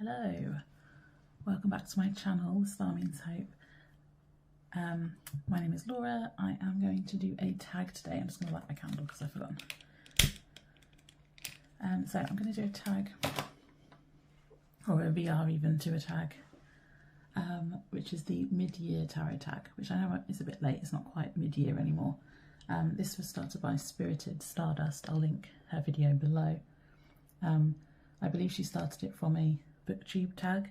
Hello, welcome back to my channel, Star Means Hope. My name is Laura. I am going to do a tag today. I'm just going to light my candle because I've forgotten. So I'm going to do a tag, or a VR even to a tag, which is the mid-year tarot tag, which I know is a bit late. It's not quite mid-year anymore. This was started by Spirited Stardust. I'll link her video below. I believe she started it from a booktube tag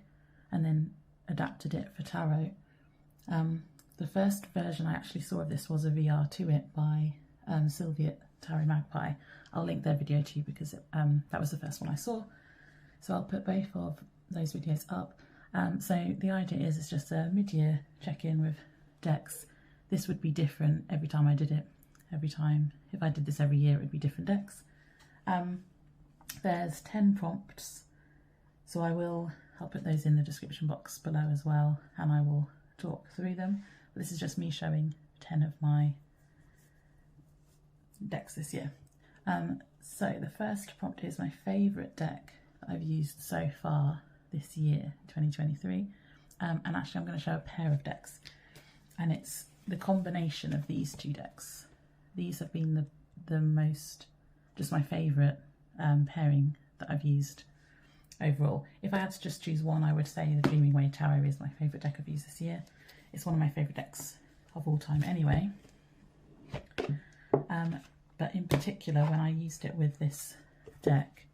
and then adapted it for tarot. The first version I actually saw of this was a VR to it by Sylvia Tarot Magpie. I'll link their video to you because that was the first one I saw. So I'll put both of those videos up. So the idea is it's just a mid-year check-in with decks. This would be different every time I did it. If I did this every year, it would be different decks. There's 10 prompts, so I'll put those in the description box below as well, and I will talk through them. But this is just me showing 10 of my decks this year. So the first prompt is my favourite deck that I've used so far this year, 2023. And actually I'm going to show a pair of decks, and it's the combination of these two decks. These have been the most, just my favourite pairing that I've used overall. If I had to just choose one, I would say the Dreaming Way Tarot is my favourite deck I've used this year. It's one of my favourite decks of all time anyway. But in particular, when I used it with this deck,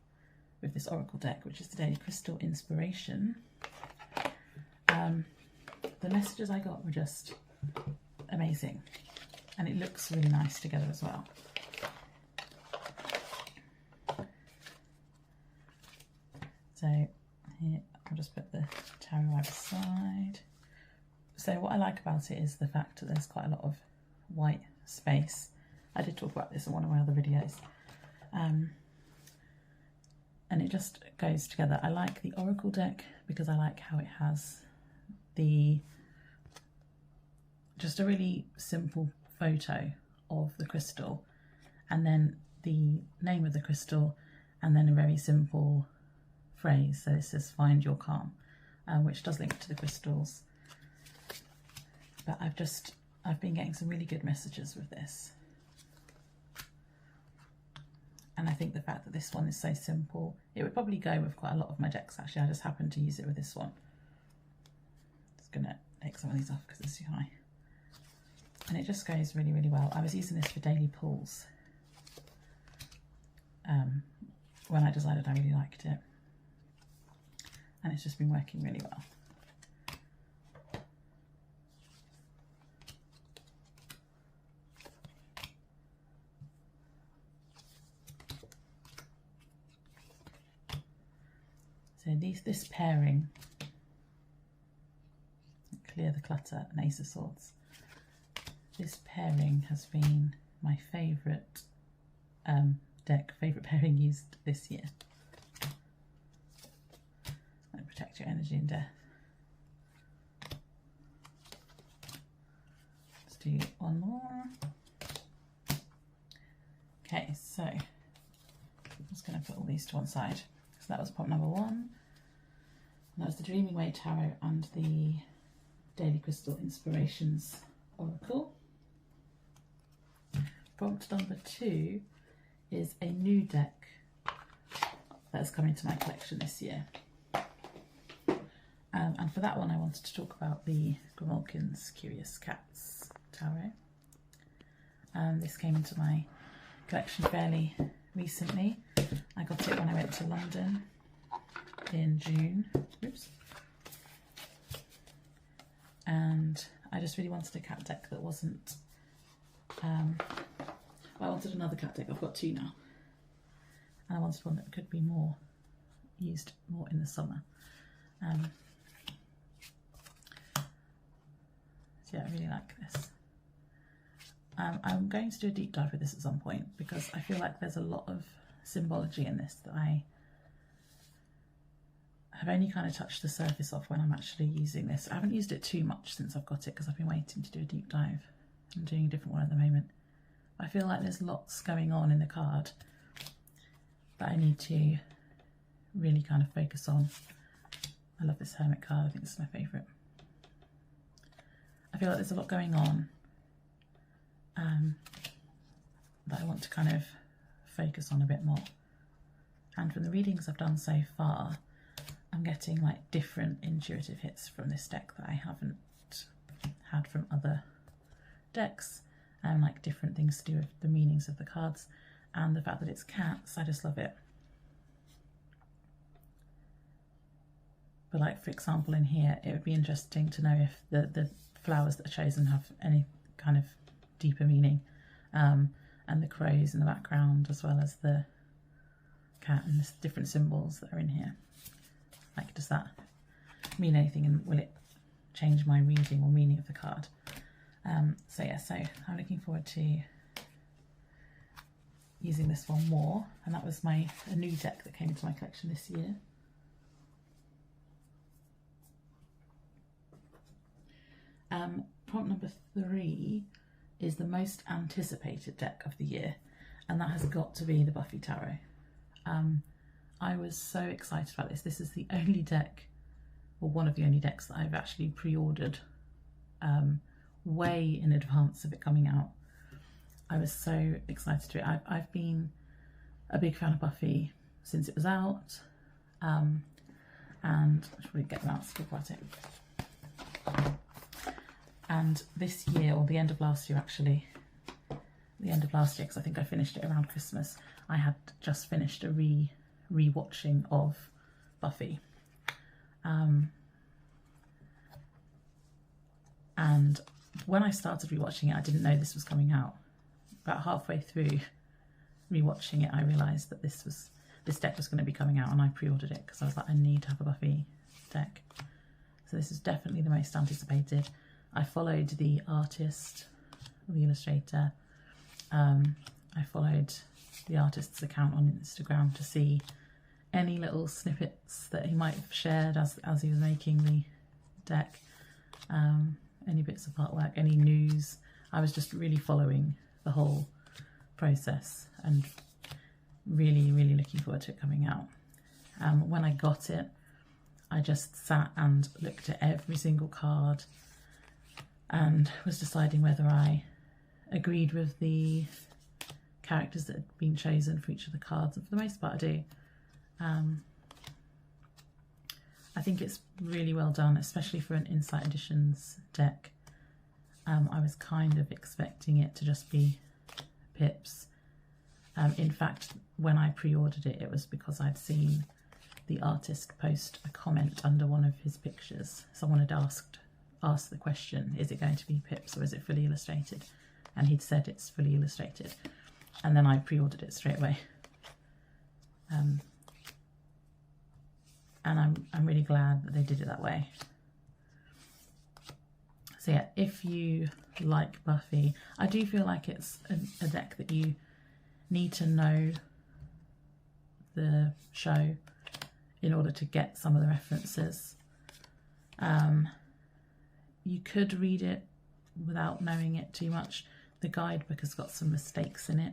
with this Oracle deck, which is the Daily Crystal Inspiration, the messages I got were just amazing, and it looks really nice together as well. So here, I'll just put the tarot either side. So what I like about it is the fact that there's quite a lot of white space. I did talk about this in one of my other videos. And it just goes together. I like the Oracle deck because I like how it has just a really simple photo of the crystal, and then the name of the crystal, and then a very simple phrase. So it says find your calm, which does link to the crystals. But I've been getting some really good messages with this, and I think the fact that this one is so simple, it would probably go with quite a lot of my decks actually. I just happened to use it with this one. Just gonna take some of these off because it's too high, and it just goes really, really well. I was using this for daily pulls when I decided I really liked it, and it's just been working really well. So this pairing, Clear the Clutter and Ace of Swords, this pairing has been my favourite favourite pairing used this year. And protect your energy in death. Let's do one more. Okay, so I'm just going to put all these to one side. So that was prompt number 1. And that was the Dreaming Way Tarot and the Daily Crystal Inspirations Oracle. Prompt number 2 is a new deck that has come into my collection this year. And for that one I wanted to talk about the Gromolkin's Curious Cats Tarot. This came into my collection fairly recently. I got it when I went to London in June. Oops. And I just really wanted a cat deck that wasn't... I wanted another cat deck. I've got 2 now. And I wanted one that could be used more in the summer. So yeah, I really like this. I'm going to do a deep dive with this at some point because I feel like there's a lot of symbology in this that I have only kind of touched the surface of when I'm actually using this. I haven't used it too much since I've got it because I've been waiting to do a deep dive. I'm doing a different one at the moment. I feel like there's lots going on in the card that I need to really kind of focus on I love this Hermit card, I think it's my favourite. I feel like there's a lot going on that I want to kind of focus on a bit more. And from the readings I've done so far, I'm getting like different intuitive hits from this deck that I haven't had from other decks, and like different things to do with the meanings of the cards and the fact that it's cats. I just love it. But like, for example, in here, it would be interesting to know if the flowers that are chosen have any kind of deeper meaning, and the crows in the background, as well as the cat and the different symbols that are in here. Like, does that mean anything, and will it change my reading or meaning of the card? So yeah, so I'm looking forward to using this one more, and that was a new deck that came into my collection this year. Prompt number 3 is the most anticipated deck of the year, and that has got to be the Buffy Tarot. I was so excited about this. This is the only deck, or one of the only decks, that I've actually pre-ordered way in advance of it coming out. I was so excited to it. I've been a big fan of Buffy since it was out, and I should probably get them out to talk about it. And this year, or the end of last year actually, because I think I finished it around Christmas, I had just finished a re-watching of Buffy. And when I started rewatching it, I didn't know this was coming out. About halfway through rewatching it, I realised that this deck was going to be coming out, and I pre-ordered it because I was like, I need to have a Buffy deck. So this is definitely the most anticipated. I followed the artist, the illustrator. I followed the artist's account on Instagram to see any little snippets that he might have shared as he was making the deck. Any bits of artwork, any news. I was just really following the whole process and really, really looking forward to it coming out. When I got it, I just sat and looked at every single card and was deciding whether I agreed with the characters that had been chosen for each of the cards, and for the most part I do. I think it's really well done, especially for an Insight Editions deck. I was kind of expecting it to just be pips. In fact, when I pre-ordered it, it was because I'd seen the artist post a comment under one of his pictures. Someone had asked the question, is it going to be pips or is it fully illustrated? And he'd said it's fully illustrated. And then I pre-ordered it straight away. And I'm really glad that they did it that way. So yeah, if you like Buffy, I do feel like it's a deck that you need to know the show in order to get some of the references. You could read it without knowing it too much. The guidebook has got some mistakes in it,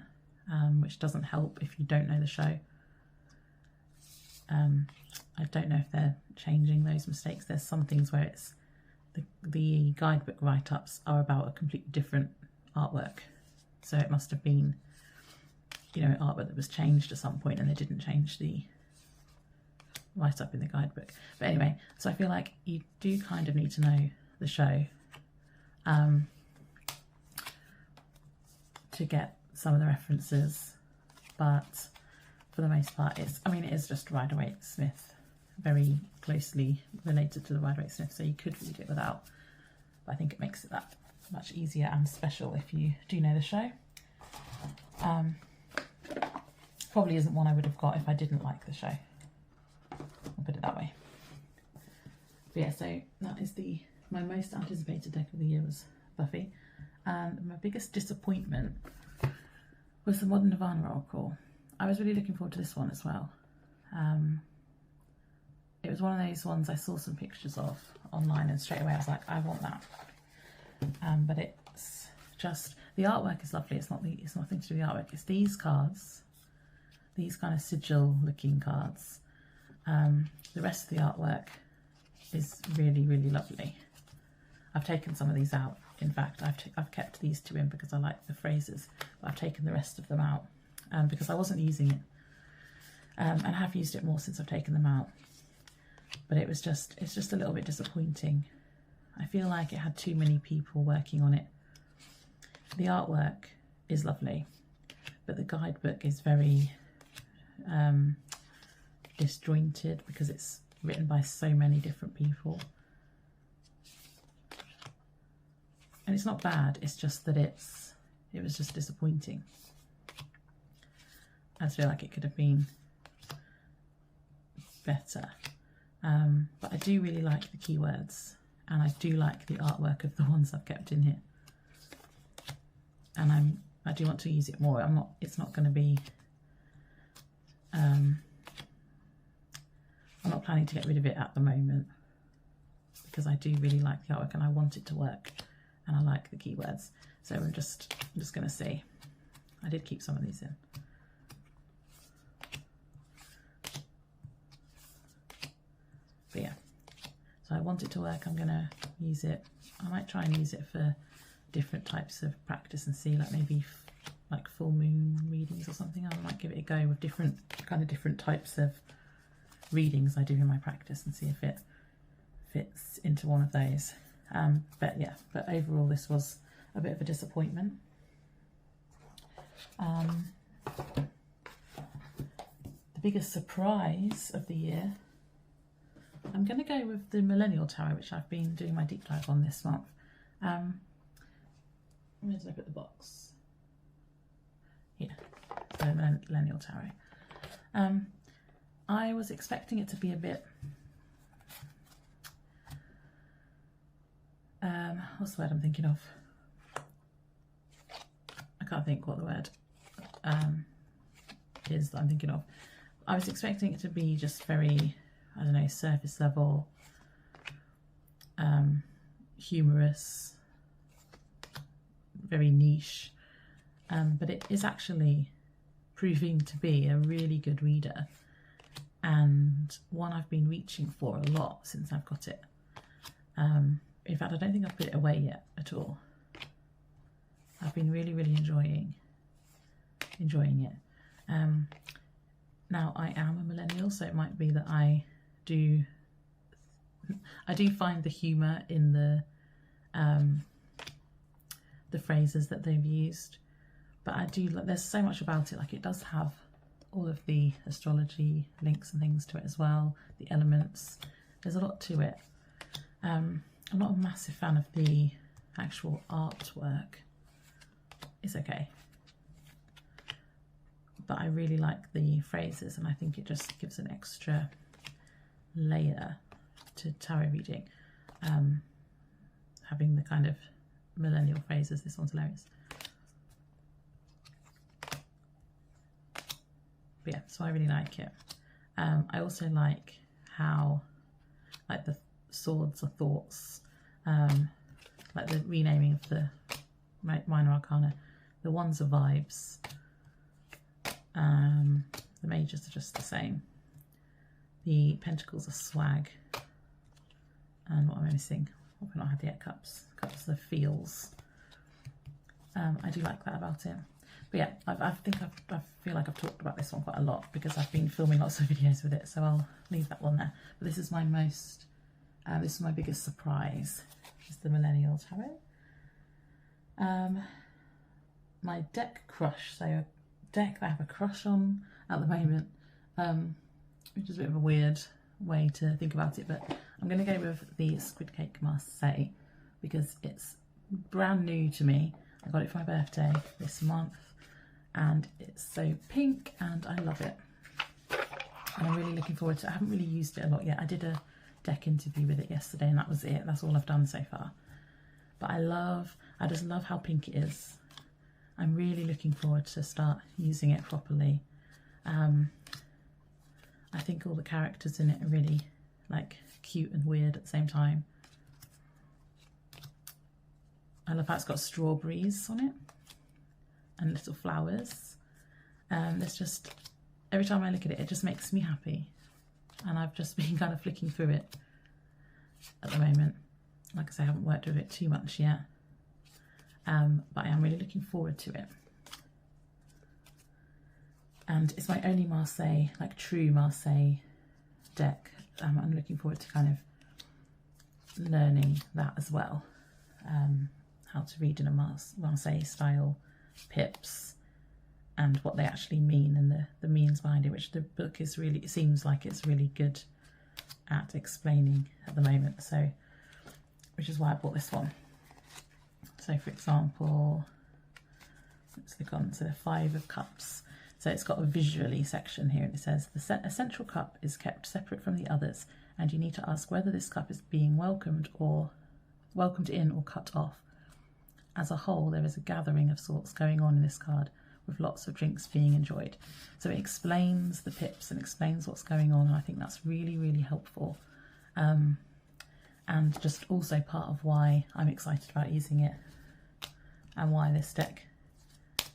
which doesn't help if you don't know the show. I don't know if they're changing those mistakes. There's some things where it's the guidebook write-ups are about a completely different artwork. So it must have been, artwork that was changed at some point and they didn't change the write-up in the guidebook. But anyway, so I feel like you do kind of need to know the show to get some of the references, but for the most part it is just Rider-Waite-Smith, very closely related to the Rider-Waite-Smith, so you could read it without, but I think it makes it that much easier and special if you do know the show. Probably isn't one I would have got if I didn't like the show, I'll put it that way. But yeah, so that is my most anticipated deck of the year was Buffy, and my biggest disappointment was the Modern Nirvana Oracle. I was really looking forward to this one as well. It was one of those ones I saw some pictures of online and straight away I was like, I want that. But it's just, the artwork is lovely. It's nothing to do with the artwork. It's these cards, these kind of sigil looking cards. The rest of the artwork is really, really lovely. I've taken some of these out. In fact, I've kept these two in because I like the phrases, but I've taken the rest of them out because I wasn't using it, and I have used it more since I've taken them out. But it's just a little bit disappointing. I feel like it had too many people working on it. The artwork is lovely, but the guidebook is very disjointed because it's written by so many different people. And it's not bad, it's just that it was just disappointing. I feel like it could have been better. But I do really like the keywords, and I do like the artwork of the ones I've kept in here. And I do want to use it more. It's not going to be, I'm not planning to get rid of it at the moment because I do really like the artwork and I want it to work. And I like the keywords, so I'm just going to see. I did keep some of these in. But yeah, so I want it to work. I'm going to use it. I might try and use it for different types of practice and see, like maybe like full moon readings or something. I might give it a go with different types of readings I do in my practice and see if it fits into one of those. But yeah, but overall this was a bit of a disappointment. The biggest surprise of the year, I'm going to go with the Millennial Tarot, which I've been doing my deep dive on this month. Where did I put the box? Here, so Millennial Tarot. I was expecting it to be a bit what's the word I'm thinking of? I can't think what the word is that I'm thinking of. I was expecting it to be just very, I don't know, surface level, humorous, very niche, but it is actually proving to be a really good reader and one I've been reaching for a lot since I've got it. In fact, I don't think I've put it away yet at all. I've been really, really enjoying it. Now, I am a millennial, so it might be that I do find the humour in the phrases that they've used, but I do, there's so much about it. Like, it does have all of the astrology links and things to it as well, the elements. There's a lot to it. I'm not a massive fan of the actual artwork. It's okay. But I really like the phrases, and I think it just gives an extra layer to tarot reading. Having the kind of millennial phrases. This one's hilarious. But yeah, so I really like it. I also like how, like, the swords are thoughts, like the renaming of the minor arcana. The wands are vibes. The mages are just the same. The pentacles are swag. And what am I missing? What have I not had yet? Cups. Cups are feels. I do like that about it. But yeah, I feel like I've talked about this one quite a lot because I've been filming lots of videos with it, so I'll leave that one there. But this is my this is my biggest surprise, is the Millennial Tarot. My deck crush, so a deck that I have a crush on at the moment, which is a bit of a weird way to think about it, but I'm going to go with the Squid Cake Marseille because it's brand new to me. I got it for my birthday this month and it's so pink and I love it. And I'm really looking forward to it. I haven't really used it a lot yet. I did a deck interview with it yesterday and that was it. That's all I've done so far. But I just love how pink it is. I'm really looking forward to start using it properly. I think all the characters in it are really like cute and weird at the same time. I love how it's got strawberries on it and little flowers. There's just, every time I look at it, it just makes me happy. And I've just been kind of flicking through it at the moment. Like I say, I haven't worked with it too much yet, but I am really looking forward to it. And it's my only Marseille, like true Marseille deck. I'm looking forward to kind of learning that as well. How to read in a Marseille style pips and what they actually mean and the meanings behind it, which the book is really, it seems like it's really good at explaining at the moment. So, which is why I bought this one. So for example, let's look on to the Five of Cups. So it's got a visually section here, and it says a central cup is kept separate from the others, and you need to ask whether this cup is being welcomed in or cut off. As a whole, there is a gathering of sorts going on in this card, with lots of drinks being enjoyed. So it explains the pips and explains what's going on, and I think that's really, really helpful. And just also part of why I'm excited about using it and why this deck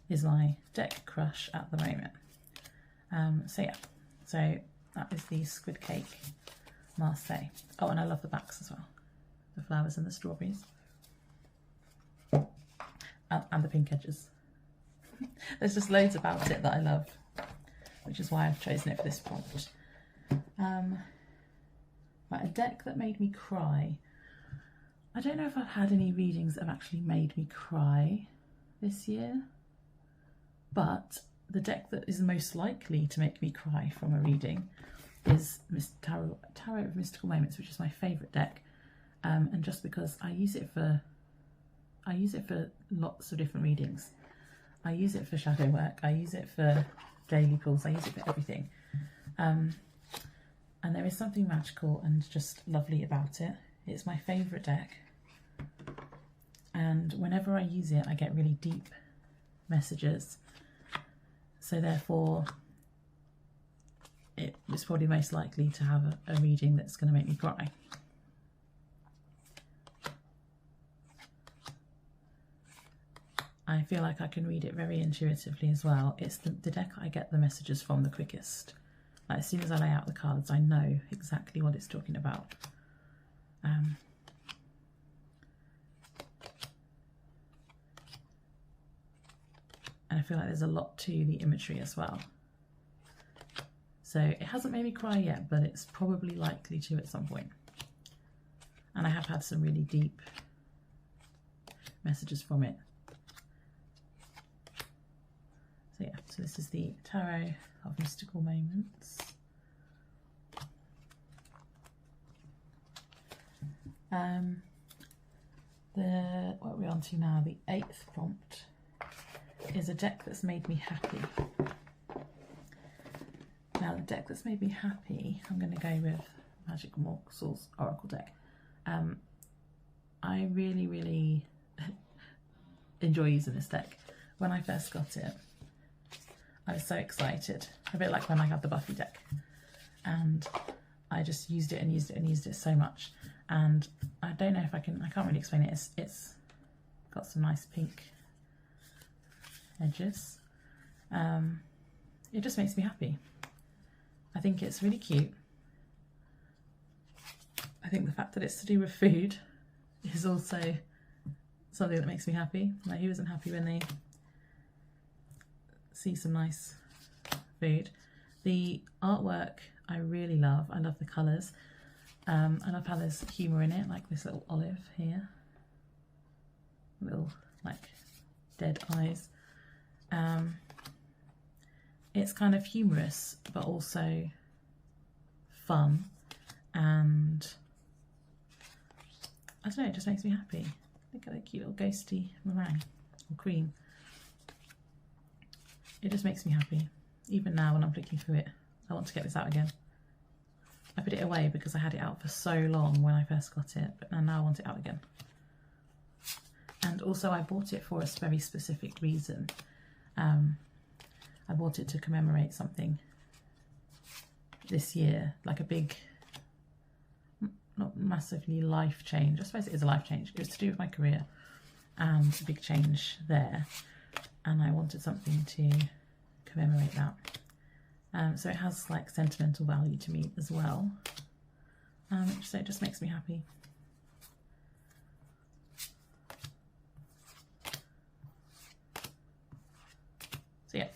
is my deck crush at the moment. So yeah, so that is the Squid Cake Marseille. Oh, and I love the backs as well. The flowers and the strawberries. And the pink edges. There's just loads about it that I love, which is why I've chosen it for this prompt. Right, a deck that made me cry. I don't know if I've had any readings that have actually made me cry this year, but the deck that is most likely to make me cry from a reading is Tarot of Mystical Moments, which is my favourite deck, and just because I use it for lots of different readings. I use it for shadow work, I use it for daily pulls, I use it for everything. And there is something magical and just lovely about it. It's my favourite deck. And whenever I use it, I get really deep messages. So therefore, it is probably most likely to have a reading that's going to make me cry. I feel like I can read it very intuitively as well. It's the deck I get the messages from the quickest. Like, as soon as I lay out the cards, I know exactly what it's talking about. And I feel like there's a lot to the imagery as well. So it hasn't made me cry yet, but it's probably likely to at some point. And I have had some really deep messages from it. So yeah, so this is the Tarot of Mystical Moments. What are we on to now? The 8th prompt is a deck that's made me happy. Now the deck that's made me happy, I'm going to go with Magic Morsels Oracle deck. I really, really enjoy using this deck. When I first got it, I was so excited, a bit like when I had the Buffy deck, and I just used it and used it and used it so much. And I don't know if I can't really explain it. It's got some nice pink edges. It just makes me happy. I think it's really cute. I think the fact that it's to do with food is also something that makes me happy. Like, who isn't happy when they see some nice food? The artwork I really love. I love the colours. I love how there's humour in it, like this little olive here. Little, like, dead eyes. It's kind of humorous, but also fun. And I don't know, it just makes me happy. Look at that cute little ghosty meringue or cream. It just makes me happy. Even now when I'm flicking through it, I want to get this out again. I put it away because I had it out for so long when I first got it, but now I want it out again. And also I bought it for a very specific reason. I bought it to commemorate something this year, like a big, not massively life change. I suppose it is a life change. It was to do with my career and a big change there. And I wanted something to commemorate that. So it has like sentimental value to me as well. So it just makes me happy. So yeah,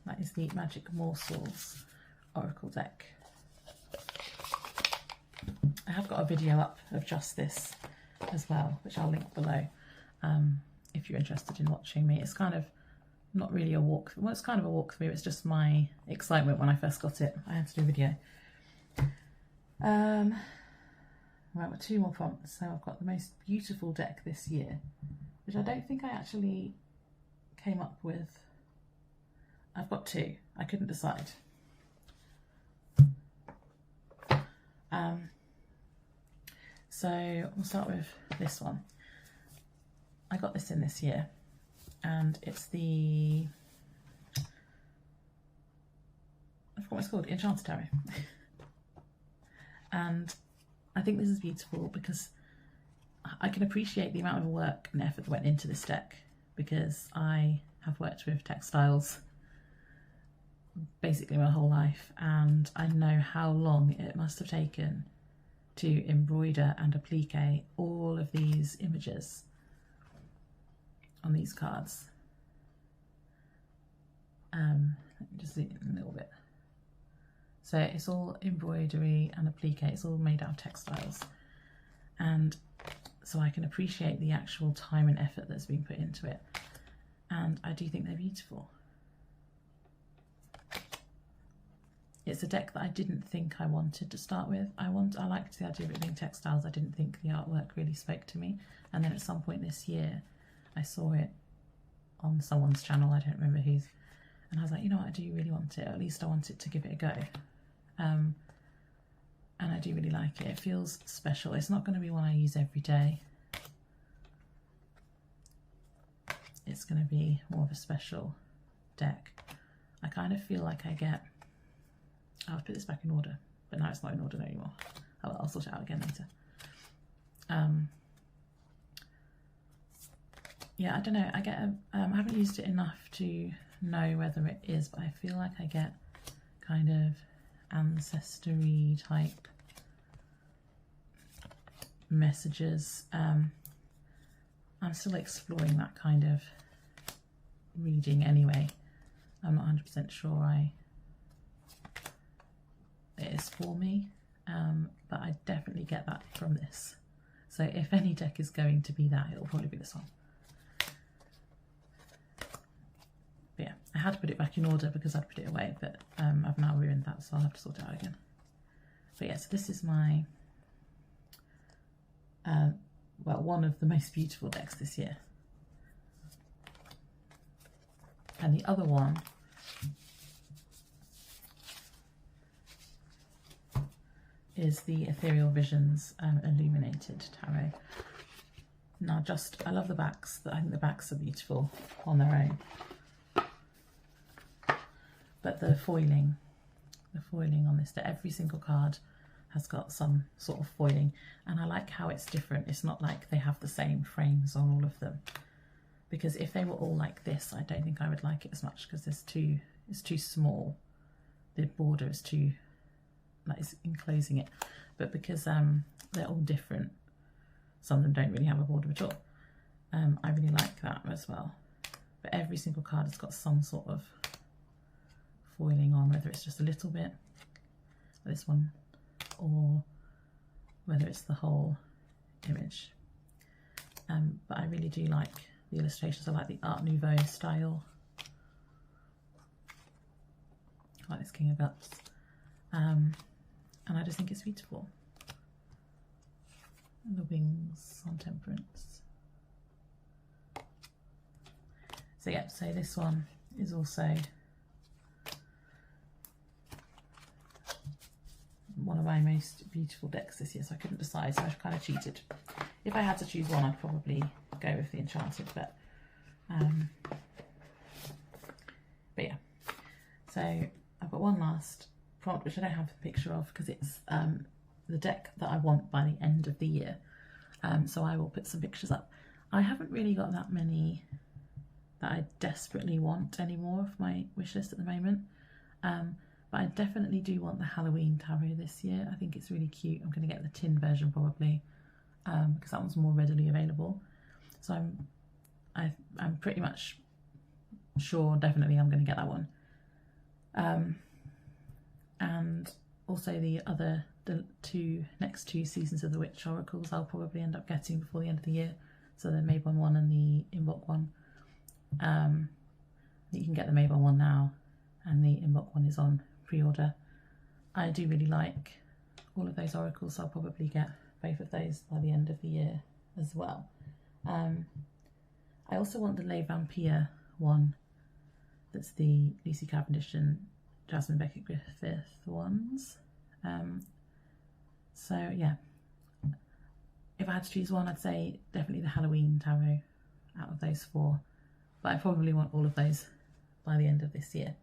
that is the Magic Morsels Oracle deck. I have got a video up of just this as well, which I'll link below if you're interested in watching me. It's kind of not really a walk, well, it's kind of a walkthrough, it's just my excitement when I first got it. I had to do a video. Right, well, 2 more prompts. So I've got the most beautiful deck this year, which I don't think I actually came up with. I've got 2, I couldn't decide. So we'll start with this one. I got this in this year, and it's the, I forgot what it's called, Enchanted Tarot. And I think this is beautiful because I can appreciate the amount of work and effort that went into this deck, because I have worked with textiles basically my whole life, and I know how long it must have taken to embroider and applique all of these images on these cards. Let me just zoom in a little bit. So it's all embroidery and applique, it's all made out of textiles. And so I can appreciate the actual time and effort that's been put into it. And I do think they're beautiful. It's a deck that I didn't think I wanted to start with. I liked the idea of it being textiles. I didn't think the artwork really spoke to me. And then at some point this year, I saw it on someone's channel, I don't remember whose, and I was like, you know what, I do really want it. At least I want it to give it a go. And I do really like it. It feels special. It's not going to be one I use every day. It's going to be more of a special deck. I kind of feel like I get, I'll put this back in order, but now it's not in order anymore. I'll sort it out again later. Yeah, I don't know, I get I haven't used it enough to know whether it is, but I feel like I get kind of ancestry type messages. I'm still exploring that kind of reading anyway. I'm not 100% sure it is for me, but I definitely get that from this. So if any deck is going to be that, it'll probably be this one. But yeah, I had to put it back in order because I'd put it away, but I've now ruined that, so I'll have to sort it out again. But yeah, so this is my, well, one of the most beautiful decks this year. And the other one is the Ethereal Visions Illuminated Tarot. Now I love the backs. I think the backs are beautiful on their own. But the foiling on this, that every single card has got some sort of foiling, and I like how it's different. It's not like they have the same frames on all of them, because if they were all like this, I don't think I would like it as much, because it's too small. The border is too, like, it's enclosing it. But because they're all different, some of them don't really have a border at all. I really like that as well. But every single card has got some sort of foiling on, whether it's just a little bit, like this one, or whether it's the whole image. But I really do like the illustrations. I like the Art Nouveau style. I like this King of Cups. And I just think it's beautiful. And the wings on Temperance. So yeah, so this one is also one of my most beautiful decks this year, so I couldn't decide, so I kind of cheated. If I had to choose one, I'd probably go with the Enchanted, but yeah. So I've got one last prompt, which I don't have a picture of because it's the deck that I want by the end of the year. So I will put some pictures up. I haven't really got that many that I desperately want anymore of my wish list at the moment. But I definitely do want the Halloween tarot this year. I think it's really cute. I'm going to get the tin version probably, because that one's more readily available. So I'm pretty much sure, definitely I'm going to get that one. And also the next two seasons of the Witch Oracles I'll probably end up getting before the end of the year. So the Mabon one and the Imbolc one. You can get the Mabon one now, and the Imbolc one is on pre-order. I do really like all of those oracles, so I'll probably get both of those by the end of the year as well. I also want the Les Vampires one, that's the Lucy Cavendish and Jasmine Beckett Griffith ones. So yeah, if I had to choose one, I'd say definitely the Halloween tarot out of those four, but I probably want all of those by the end of this year.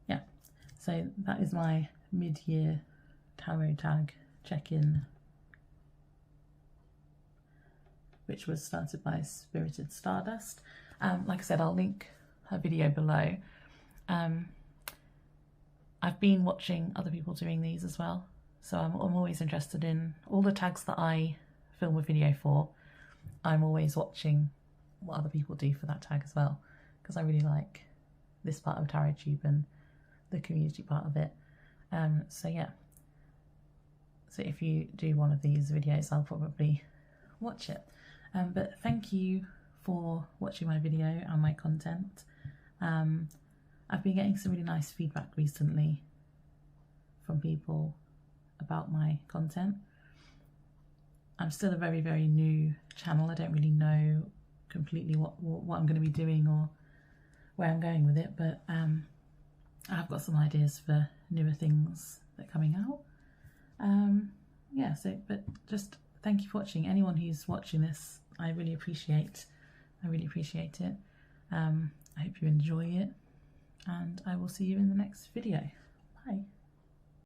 Yeah, so that is my mid-year tarot tag check-in, which was started by Spirited Stardust. Like I said, I'll link her video below. I've been watching other people doing these as well, so I'm always interested in all the tags that I film a video for. I'm always watching what other people do for that tag as well, because I really like this part of TarotTube and the community part of it. So yeah, so if you do one of these videos, I'll probably watch it. But thank you for watching my video and my content. I've been getting some really nice feedback recently from people about my content. I'm still a very, very new channel. I don't really know completely what I'm going to be doing or where I'm going with it, but I've got some ideas for newer things that are coming out. Yeah, so, but just thank you for watching. Anyone who's watching this, I really appreciate it. I hope you enjoy it, and I will see you in the next video. Bye.